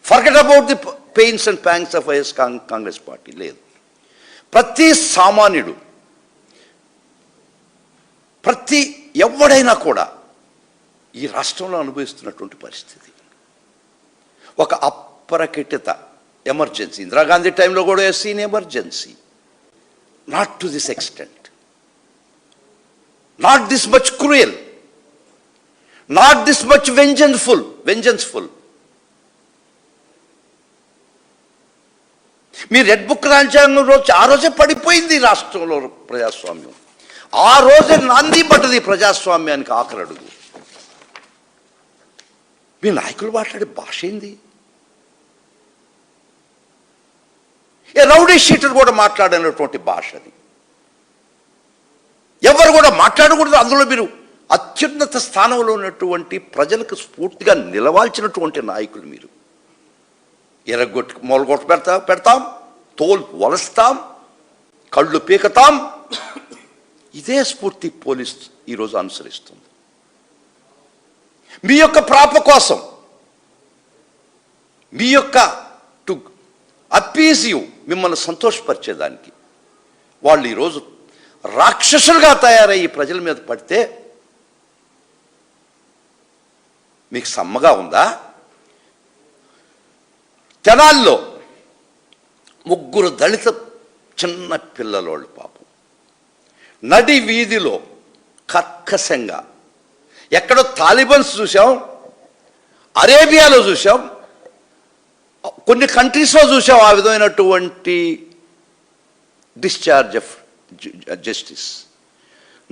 Forget about the pains and pangs of YS Congress party. లేదు, ప్రతి సామాన్యుడు, ప్రతి ఎవడైనా కూడా ఈ రాష్ట్రంలో అనుభవిస్తున్నటువంటి పరిస్థితి. ఒక అప్రకటిత ఎమర్జెన్సీ, ఇందిరాగాంధీ టైంలో కూడా seen emergency, not to this extent, not this much cruel, not this much vengeanceful. మీ రెడ్ బుక్ రాజ్యాంగం రోజు ఆ రోజే పడిపోయింది రాష్ట్రంలో ప్రజాస్వామ్యం. ఆ రోజే నాంది పడ్డది ప్రజాస్వామ్యానికి ఆఖరడుగు. మీ నాయకులు మాట్లాడే భాష ఏంది? రౌడీ షీటర్ కూడా మాట్లాడినటువంటి భాష అది. ఎవరు కూడా మాట్లాడకూడదు. అందులో మీరు అత్యున్నత స్థానంలో ఉన్నటువంటి ప్రజలకు స్ఫూర్తిగా నిలవాల్సినటువంటి నాయకులు మీరు. మొలగొట్టు పెడతాం, తోలు వలస్తాం, కళ్ళు పీకతాం. ఇదే స్ఫూర్తి పోలీస్ ఈరోజు అనుసరిస్తుంది. మీ యొక్క ప్రాప కోసం, మీ యొక్క టు అప్పీజ్ యూ, మిమ్మల్ని సంతోషపరిచేదానికి వాళ్ళు ఈరోజు రాక్షసులుగా తయారయ్యి ప్రజల మీద పడితే మీకు సమ్మగా ఉందా? తెనాల్లో 3 దళిత చిన్న పిల్లలోళ్ళు పాపం నడి వీధిలో కర్కశంగా, ఎక్కడో తాలిబన్స్ చూసాం, అరేబియాలో చూసాం, కొన్ని కంట్రీస్లో చూసాం ఆ విధమైనటువంటి డిశ్చార్జ్ ఆఫ్ జస్టిస్.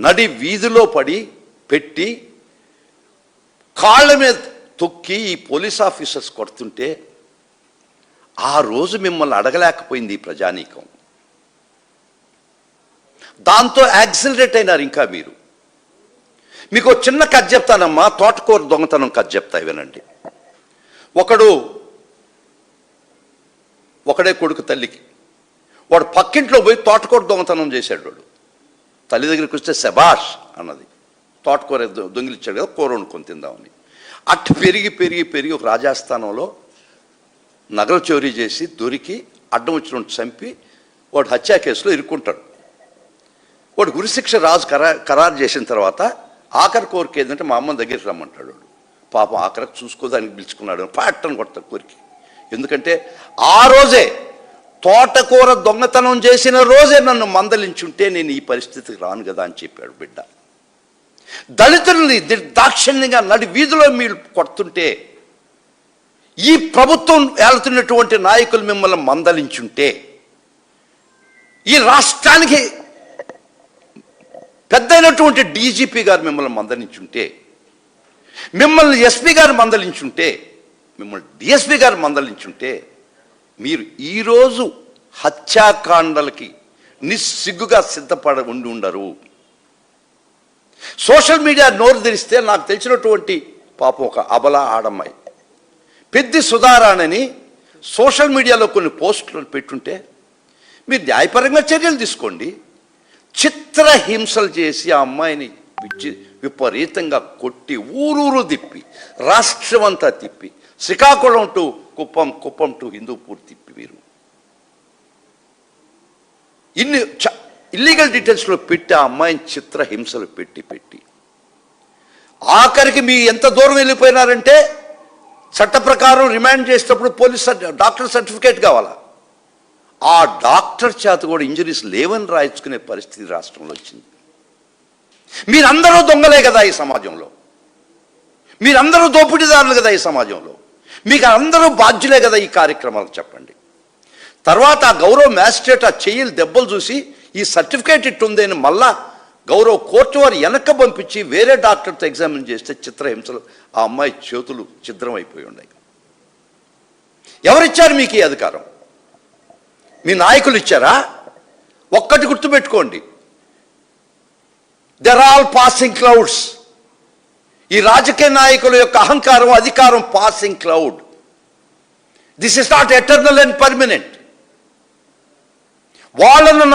నడి వీధిలో పెట్టి కాళ్ళ మీద తొక్కి ఈ పోలీస్ ఆఫీసర్స్ కొడుతుంటే ఆ రోజు మిమ్మల్ని అడగలేకపోయింది ఈ ప్రజానీకం. దాంతో యాక్సిలరేట్ అయినారు ఇంకా మీరు. మీకు చిన్న కథ చెప్తానమ్మా, తోటకూర దొంగతనం కథ చెప్తా వినండి. ఒకడే కొడుకు తల్లికి, వాడు పక్కింట్లో పోయి తోటకూర దొంగతనం చేశాడు. వాడు తల్లి దగ్గరికి వస్తే శబాష్ అన్నది. తోటకూర దొంగిలిచ్చాడు కదా, కూర వండుకొని తిందామని. అట్టు పెరిగి ఒక రాజస్థానంలో నగలు చోరీ చేసి దొరికి అడ్డం వచ్చిన చంపి వాడు హత్యా కేసులో ఇరుక్కుంటాడు. వాడు గురిశిక్ష రాజు ఖరారు చేసిన తర్వాత ఆఖరి కోరిక ఏంటంటే మా అమ్మని దగ్గరికి రమ్మంటాడు. వాడు పాపం ఆఖరికి చూసుకోదానికి పిలుచుకున్నాడు. పాటను కొడతాడు కోరిక. ఎందుకంటే ఆ రోజే తోటకూర దొంగతనం చేసిన రోజే నన్ను మందలించుంటే నేను ఈ పరిస్థితికి రాను కదా అని చెప్పాడు బిడ్డ. దళితుల్ని దాక్షిణ్యంగా నడి వీధిలో మీరు కొడుతుంటే, ఈ ప్రభుత్వం ఏలుతున్నటువంటి నాయకులు మిమ్మల్ని మందలించుంటే, ఈ రాష్ట్రానికి పెద్దైనటువంటి డీజీపీ గారు మిమ్మల్ని మందలించుంటే, మిమ్మల్ని ఎస్పీ గారు మందలించుంటే, మిమ్మల్ని డిఎస్పీ గారు మందలించుంటే, మీరు ఈరోజు హత్యాకాండలకి నిస్సిగ్గుగా ఉండి ఉండరు. సోషల్ మీడియా నోరు తెరిస్తే నాకు తెలిసినటువంటి పాపం ఒక అబల ఆడమ్మాయి పెద్ది సుధారాణని సోషల్ మీడియాలో కొన్ని పోస్టులు పెట్టుంటే మీరు న్యాయపరంగా చర్యలు తీసుకోండి. చిత్రహింసలు చేసి ఆ అమ్మాయిని విపరీతంగా కొట్టి ఊరూరు తిప్పి, రాష్ట్రం అంతా తిప్పి, శ్రీకాకుళం టు కుప్పం టు హిందూపూర్ తిప్పి మీరు ఇన్ని ఇల్లీగల్ డీటెయిల్స్లో పెట్టి ఆ అమ్మాయిని చిత్రహింసలు పెట్టి ఆఖరికి మీ ఎంత దూరం వెళ్ళిపోయినారంటే చట్ట ప్రకారం రిమాండ్ చేసేటప్పుడు పోలీస్ డాక్టర్ సర్టిఫికేట్ కావాలా. ఆ డాక్టర్ చేత కూడా ఇంజరీస్ లేవని రాయించుకునే పరిస్థితి రాష్ట్రంలో వచ్చింది. మీరందరూ దొంగలే కదా ఈ సమాజంలో, మీరందరూ దోపిడీదారులు కదా ఈ సమాజంలో, మీకు అందరూ బాధ్యులే కదా ఈ కార్యక్రమాలకు. చెప్పండి. తర్వాత ఆ గౌరవ మ్యాజిస్ట్రేట్ ఆ చెయ్యిలు దెబ్బలు చూసి ఈ సర్టిఫికేట్ ఇట్టుందని మళ్ళా గౌరవ కోర్టు వారు వెనక్కి పంపించి వేరే డాక్టర్తో ఎగ్జామిన్ చేస్తే చిత్రహింసలు ఆ అమ్మాయి చేతులు ఛిద్రం అయిపోయి ఉన్నాయి. ఎవరిచ్చారు మీకు ఈ అధికారం? మీ నాయకులు ఇచ్చారా? ఒక్కటి గుర్తుపెట్టుకోండి, దెర్ ఆల్ పాసింగ్ క్లౌడ్స్. ఈ రాజకీయ నాయకుల యొక్క అహంకారం, అధికారం passing cloud. This is not eternal and permanent. వాళ్ళను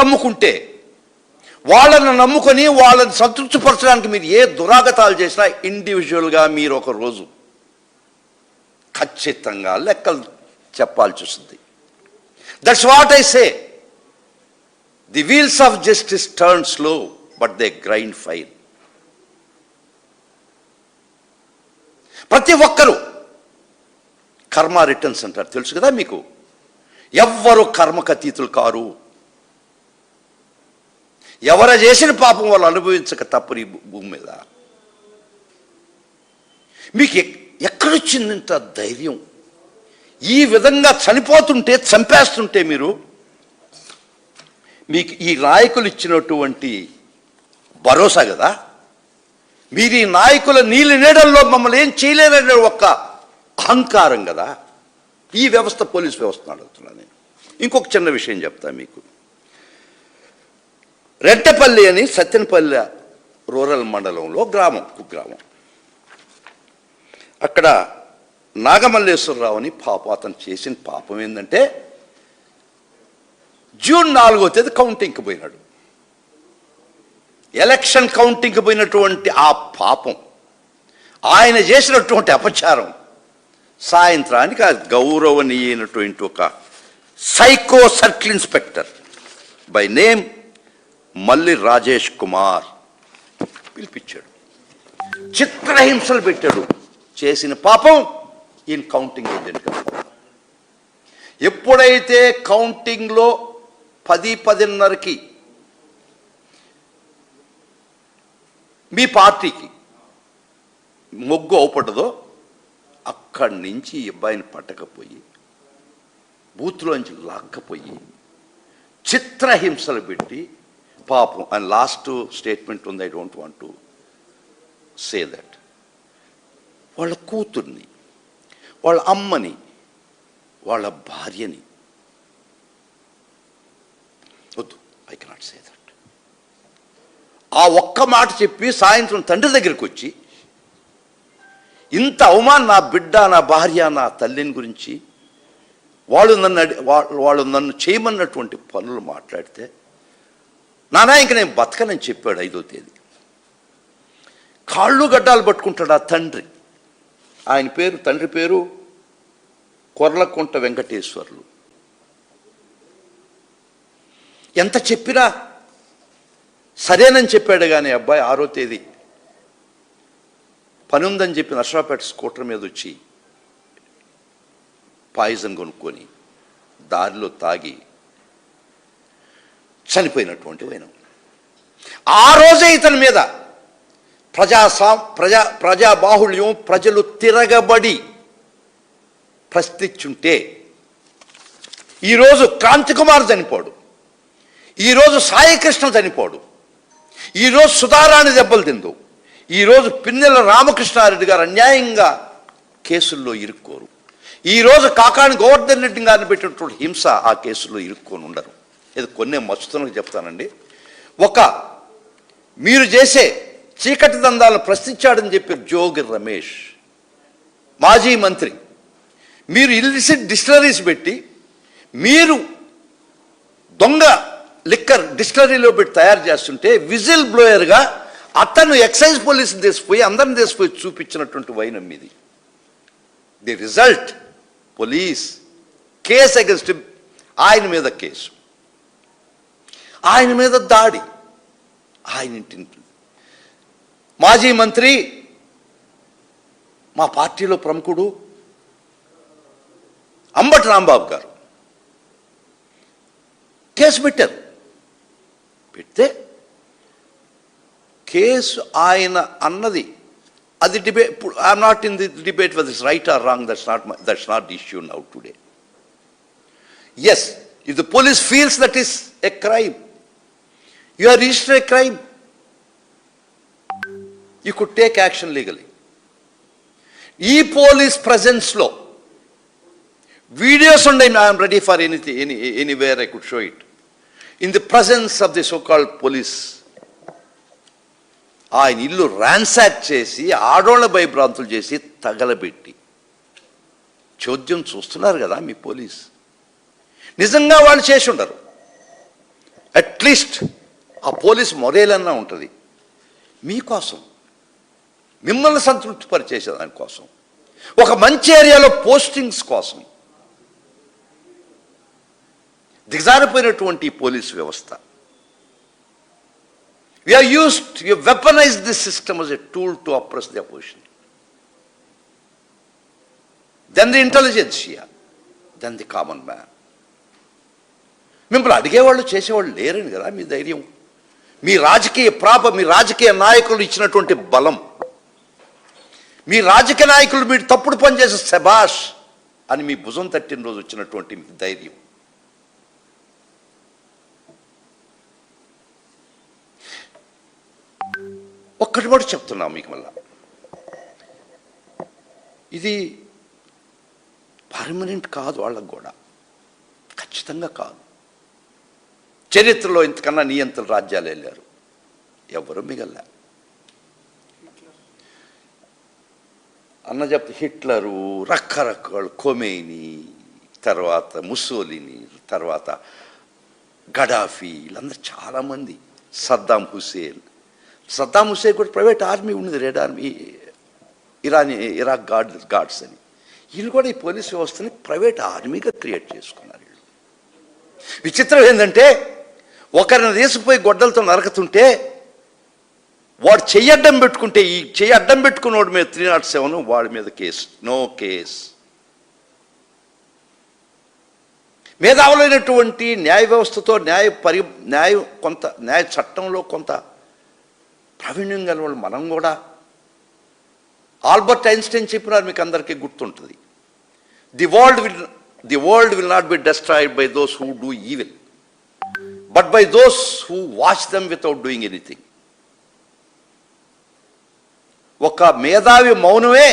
నమ్ముకొని వాళ్ళని సంతృప్తిపరచడానికి మీరు ఏ దురాగతాలు చేసినా ఇండివిజువల్గా మీరు ఒక రోజు ఖచ్చితంగా లెక్కలు చెప్పాల్సి వస్తుంది. That's what I say, the wheels of justice turn slow but they grind fine. ప్రతి ఒక్కరూ కర్మ రిటర్న్స్ అంటారు, తెలుసు కదా మీకు. ఎవ్వరు కర్మకతీతులు కారు. ఎవరు చేసిన పాపం వాళ్ళు అనుభవించక తప్పని భూమి మీద. మీకు ఎక్కడొచ్చిందంత ధైర్యం? ఈ విధంగా చనిపోతుంటే, చంపేస్తుంటే మీకు ఈ నాయకులు ఇచ్చినటువంటి భరోసా కదా. మీరు ఈ నాయకుల నీలి నీడల్లో మమ్మల్ని ఏం చేయలేరనే ఒక్క అహంకారం కదా ఈ వ్యవస్థ, పోలీస్ వ్యవస్థను అడుగుతున్నాను నేను. ఇంకొక చిన్న విషయం చెప్తా మీకు. రెడ్డపల్లి అని సత్తెనపల్లి రూరల్ మండలంలో కుగ్రామం. అక్కడ నాగమల్లేశ్వరరావు అని అతను చేసిన పాపం ఏంటంటే, జూన్ 4వ తేదీ కౌంటింగ్కి పోయినాడు. ఎలక్షన్ కౌంటింగ్కి పోయినటువంటి ఆ పాపం, ఆయన చేసినటువంటి అపచారం, సాయంత్రానికి ఆ గౌరవనీయమైనటువంటి ఒక psycho circle inspector by name Malli Rajesh Kumar పిలిపించాడు, చిత్రహింసలు పెట్టాడు. చేసిన పాపం ఈయన కౌంటింగ్ ఏజెంట్. ఎప్పుడైతే కౌంటింగ్లో 10-10:30కి మీ పార్టీకి మొగ్గు అవుపడ్డదో, అక్కడి నుంచి ఈ అబ్బాయిని పట్టకపోయి, బూత్లోంచి లాక్కపోయి, చిత్రహింసలు పెట్టి పాపం. అండ్ లాస్ట్ స్టేట్మెంట్ ఉంది, I don't want to say that. వాళ్ళ కూతుర్ని, వాళ్ళ అమ్మని, వాళ్ళ భార్యని, వద్దు, ఐ కెనాట్ సే దట్. ఆ ఒక్క మాట చెప్పి సాయంత్రం తండ్రి దగ్గరికి వచ్చి, ఇంత అవమానం, నా బిడ్డ, నా భార్య, నా తల్లిని గురించి వాళ్ళు నన్ను చేయమన్నటువంటి పనులు మాట్లాడితే, నానా ఇంక నేను బతకనని చెప్పాడు 5వ తేదీ. కాళ్ళు గడ్డాలు పట్టుకుంటాడు ఆ తండ్రి. తండ్రి పేరు కొర్లకుంట వెంకటేశ్వర్లు. ఎంత చెప్పినా సరేనని చెప్పాడు కానీ అబ్బాయి 6వ తేదీ పని ఉందని చెప్పి నర్సరావుపేట స్కూటర్ మీద వచ్చి పాయిజన్ కొనుక్కొని దారిలో తాగి చనిపోయినటువంటి వైనం. ఆ రోజే ఇతని మీద ప్రజాబాహుళ్యం, ప్రజలు తిరగబడి ప్రశ్నించుంటే ఈరోజు క్రాంతికుమార్ చనిపోడు, ఈరోజు సాయికృష్ణ చనిపోడు, ఈరోజు సుధారాణి దెబ్బలు తిందు, ఈరోజు పిన్నెల రామకృష్ణారెడ్డి గారు అన్యాయంగా కేసుల్లో ఇరుక్కోరు, ఈరోజు కాకాని గోవర్ధన్ రెడ్డి గారిని పెట్టినటువంటి హింస ఆ కేసుల్లో ఇరుక్కొని ఉండరు. ఇది కొన్ని మస్తులకు చెప్తానండి. మీరు చేసే చీకటి దందాలను ప్రశ్నించాడని చెప్పి జోగి రమేష్, మాజీ మంత్రి, మీరు ఇల్లిసిట్ డిస్టిలరీస్ పెట్టి, మీరు దొంగ లిక్కర్ డిస్టిలరీలో పెట్టి తయారు చేస్తుంటే విజిల్ బ్లోయర్గా అతను ఎక్సైజ్ పోలీసుని తీసిపోయి, అందరిని తీసిపోయి చూపించినటువంటి వైనం ఇది. The result, police case against ఆయన మీద కేసు, ఆయన మీద దాడి, ఆయన ఇంటి మాజీ మంత్రి, మా పార్టీలో ప్రముఖుడు అంబటి రాంబాబు గారు కేసు పెట్టారు. పెడితే కేసు ఆయన అన్నది, అది debate. I'm not in the debate whether it's right or wrong, that's not the issue now today. Yes, if the police feels that is a crime, you are registered a crime, you could take action legally. ఈ police presence లో videos ఉన్నాయి. I am ready for anything, anywhere I could show it. In the presence of the so-called police, ఆయన ఇల్లు ర్యాన్సాక్ చేసి, ఆడోళ్ళ భయభ్రాంతులు చేసి, తగలబెట్టి చోద్యం చూస్తున్నారు కదా మీ పోలీస్. నిజంగా వాళ్ళు చేసి ఉండరు. అట్లీస్ట్ ఆ పోలీస్ మొరేలన్నా ఉంటుంది. మీకోసం, మిమ్మల్ని సంతృప్తిపరిచేసే దానికోసం, ఒక మంచి ఏరియాలో పోస్టింగ్స్ కోసం దిగజారిపోయినటువంటి పోలీస్ వ్యవస్థ. We have weaponized this system as a tool to oppress the opposition. Then the intelligentsia, then the common man. మిమ్మల్ని అడిగేవాళ్ళు చేసేవాళ్ళు లేరని కదా మీ ధైర్యం. మీ రాజకీయ నాయకులు ఇచ్చినటువంటి బలం, మీ రాజకీయ నాయకులు మీరు తప్పుడు పని చేసే శబాష్ అని మీ భుజం తట్టిన రోజు వచ్చినటువంటి ధైర్యం. ఒక్కటి మాట చెప్తున్నాం మీకు, మళ్ళా ఇది పర్మనెంట్ కాదు, వాళ్ళకు కూడా ఖచ్చితంగా కాదు. చరిత్రలో ఇంతకన్నా నియంత్రణ రాజ్యాలు వెళ్ళారు, ఎవరు మిగల్లా. అన్న చెప్తే హిట్లరు, రకరకాలు, ఖొమైనీ, తర్వాత ముస్సోలిని, తర్వాత గడాఫీ, వీళ్ళందరూ చాలామంది, సద్దాం హుసేన్ కూడా ప్రైవేట్ ఆర్మీ ఉన్నది, రెడ్ ఆర్మీ, ఇరాక్ గార్డ్స్ అని. వీళ్ళు కూడా ఈ పోలీస్ వ్యవస్థని ప్రైవేట్ ఆర్మీగా క్రియేట్ చేసుకున్నారు. వీళ్ళు విచిత్రం ఏంటంటే, ఒకరిని తీసుకుపోయి గొడ్డలతో నరకుతుంటే వాడు చెయ్యి అడ్డం పెట్టుకుంటే, ఈ చెయ్యి అడ్డం పెట్టుకున్నవాడి మీద 307, వాడి మీద కేసు, నో కేస్. మేధావులైనటువంటి న్యాయ వ్యవస్థతో న్యాయ చట్టంలో కొంత ప్రావీణ్యం గల వాళ్ళు మనం కూడా, ఆల్బర్ట్ ఐన్స్టైన్ చెప్పినారు, మీకు అందరికీ గుర్తుంటుంది, the world will not be destroyed by those who do evil, but by those who watch them without doing anything. ఒక మేధావి మౌనమే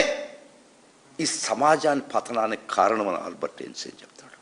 ఈ సమాజాన్ని పతనానికి కారణమని ఆల్బర్ట్ ఐన్స్టైన్ చెప్తాడు.